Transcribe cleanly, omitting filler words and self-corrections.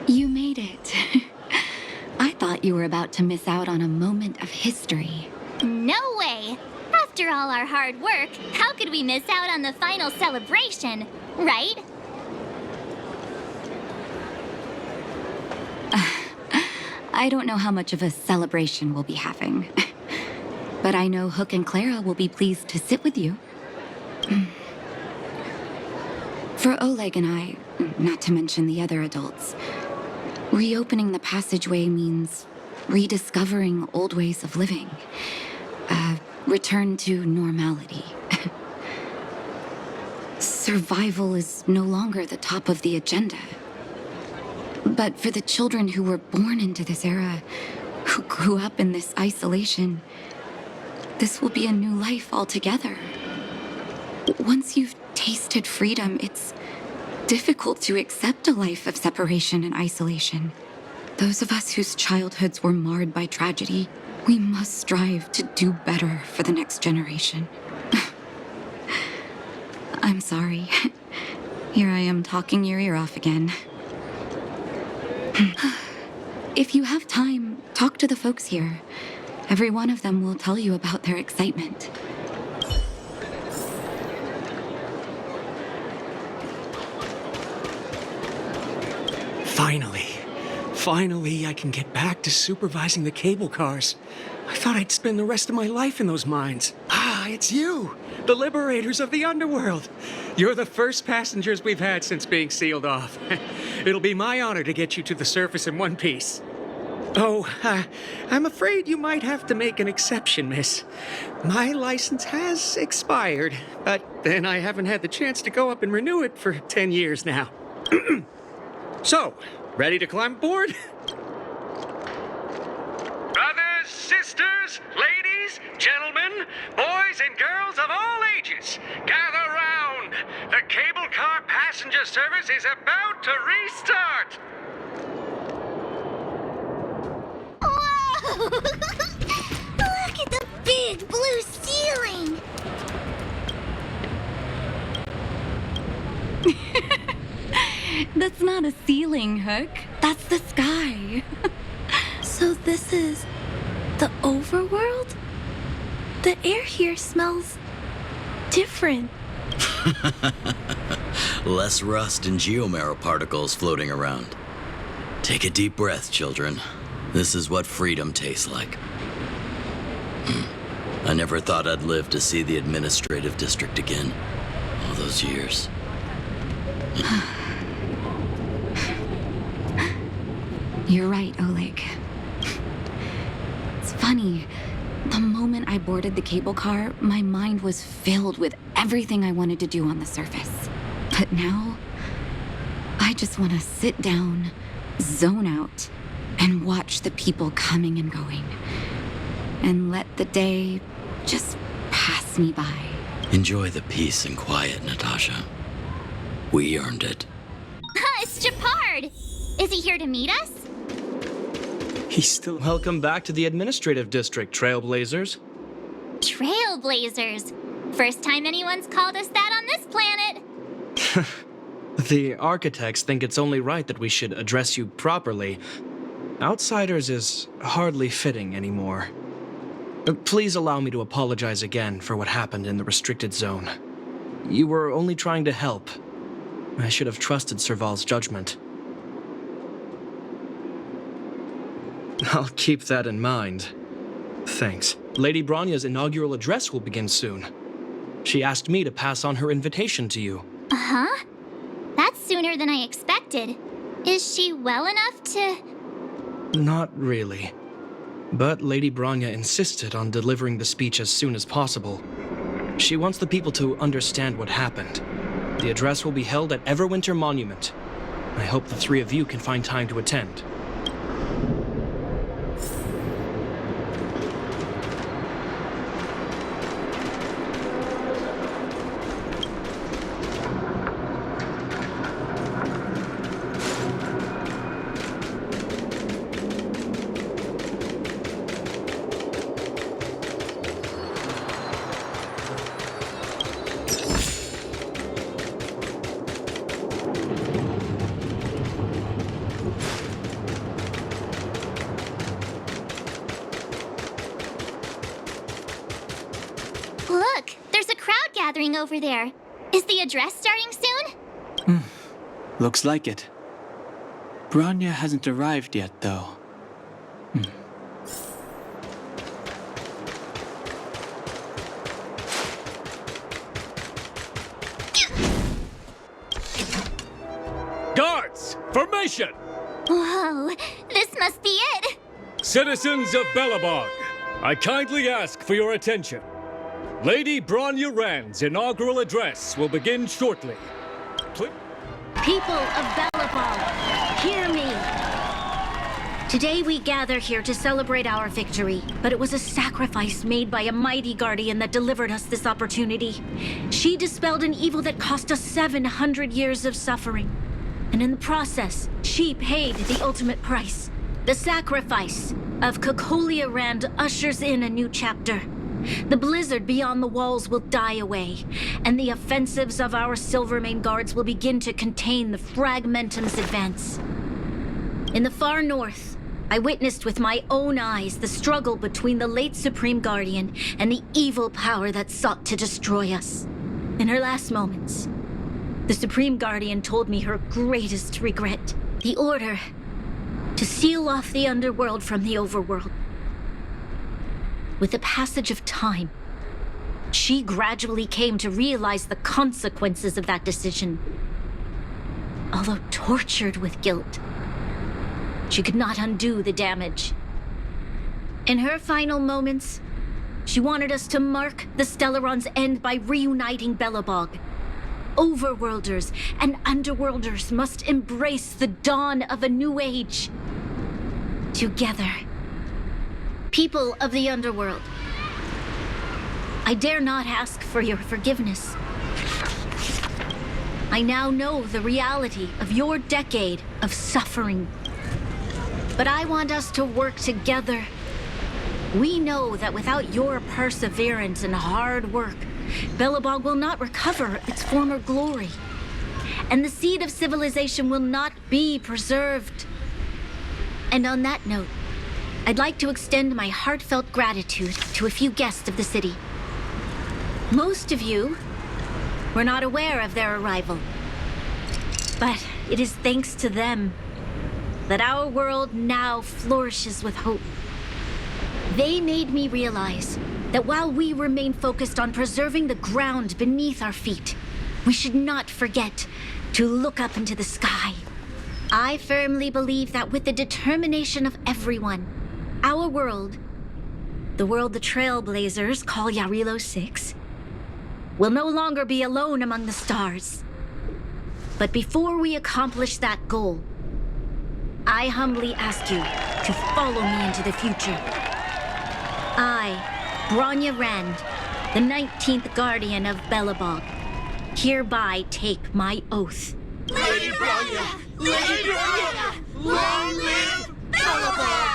You made it. I thought you were about to miss out on a moment of history. No way! After all our hard work, how could we miss out on the final celebration, right? I don't know how much of a celebration we'll be having. But I know Hook and Clara will be pleased to sit with you. For Oleg and I, not to mention the other adults, reopening the passageway means rediscovering old ways of living. Return to normality. Survival is no longer the top of the agenda. But for the children who were born into this era, who grew up in this isolation, this will be a new life altogether. Once you've tasted freedom, it's difficult to accept a life of separation and isolation. Those of us whose childhoods were marred by tragedy, we must strive to do better for the next generation. I'm sorry. Here I am talking your ear off again. If you have time, talk to the folks here. Every one of them will tell you about their excitement. Finally, I can get back to supervising the cable cars. I thought I'd spend the rest of my life in those mines. Ah, it's you, the liberators of the Underworld. You're the first passengers we've had since being sealed off. It'll be my honor to get you to the surface in one piece. Oh, I'm afraid you might have to make an exception, miss. My license has expired, but then I haven't had the chance to go up and renew it for 10 years now. So, ready to climb aboard? Brothers, sisters, ladies, gentlemen, boys and girls of all ages, gather round. The cable car passenger service is about to restart. Whoa! Look at the big blue ceiling! That's not a ceiling, Hook. That's the sky. So this is the Overworld? The air here smells different. Less rust and geomarrow particles floating around. Take a deep breath, children. This is what freedom tastes like. I never thought I'd live to see the administrative district again. All those years. You're right, Oleg. It's funny. The moment I boarded the cable car, my mind was filled with everything I wanted to do on the surface. But now, I just want to sit down, zone out, and watch the people coming and going. And let the day just pass me by. Enjoy the peace and quiet, Natasha. We earned it. It's Japard! Is he here to meet us? He's still... Welcome back to the administrative district, Trailblazers. Trailblazers. First time anyone's called us that on this planet. The architects think it's only right that we should address you properly. Outsiders is hardly fitting anymore. Please allow me to apologize again for what happened in the restricted zone. You were only trying to help. I should have trusted Serval's judgment. I'll keep that in mind. Thanks. Lady Bronya's inaugural address will begin soon. She asked me to pass on her invitation to you. Uh-huh. That's sooner than I expected. Is she well enough to... Not really. But Lady Bronya insisted on delivering the speech as soon as possible. She wants the people to understand what happened. The address will be held at Everwinter Monument. I hope the three of you can find time to attend. gathering over there. Is the address starting soon? Looks like it. Bronya hasn't arrived yet, though. Guards! Formation! Whoa, this must be it! Citizens of Belobog, I kindly ask for your attention. Lady Bronya Rand's inaugural address will begin shortly. People of Belobog, hear me! Today we gather here to celebrate our victory, but it was a sacrifice made by a mighty guardian that delivered us this opportunity. She dispelled an evil that cost us 700 years of suffering. And in the process, she paid the ultimate price. The sacrifice of Cocolia Rand ushers in a new chapter. The blizzard beyond the walls will die away, and the offensives of our Silvermane guards will begin to contain the Fragmentum's advance. In the far north, I witnessed with my own eyes the struggle between the late Supreme Guardian and the evil power that sought to destroy us. In her last moments, the Supreme Guardian told me her greatest regret, the order to seal off the Underworld from the Overworld. With the passage of time, she gradually came to realize the consequences of that decision. Although tortured with guilt, she could not undo the damage. In her final moments, she wanted us to mark the Stellaron's end by reuniting Belobog. Overworlders and Underworlders must embrace the dawn of a new age. Together. People of the Underworld, I dare not ask for your forgiveness. I now know the reality of your decade of suffering. But I want us to work together. We know that without your perseverance and hard work, Belobog will not recover its former glory. And the seed of civilization will not be preserved. And on that note, I'd like to extend my heartfelt gratitude to a few guests of the city. Most of you were not aware of their arrival. But it is thanks to them that our world now flourishes with hope. They made me realize that while we remain focused on preserving the ground beneath our feet, we should not forget to look up into the sky. I firmly believe that with the determination of everyone, our world, the world the Trailblazers call Yarilo 6, will no longer be alone among the stars. But before we accomplish that goal, I humbly ask you to follow me into the future. I, Bronya Rand, the 19th Guardian of Belobog, hereby take my oath. Lady Bronya! Lady Bronya! Long live Belobog!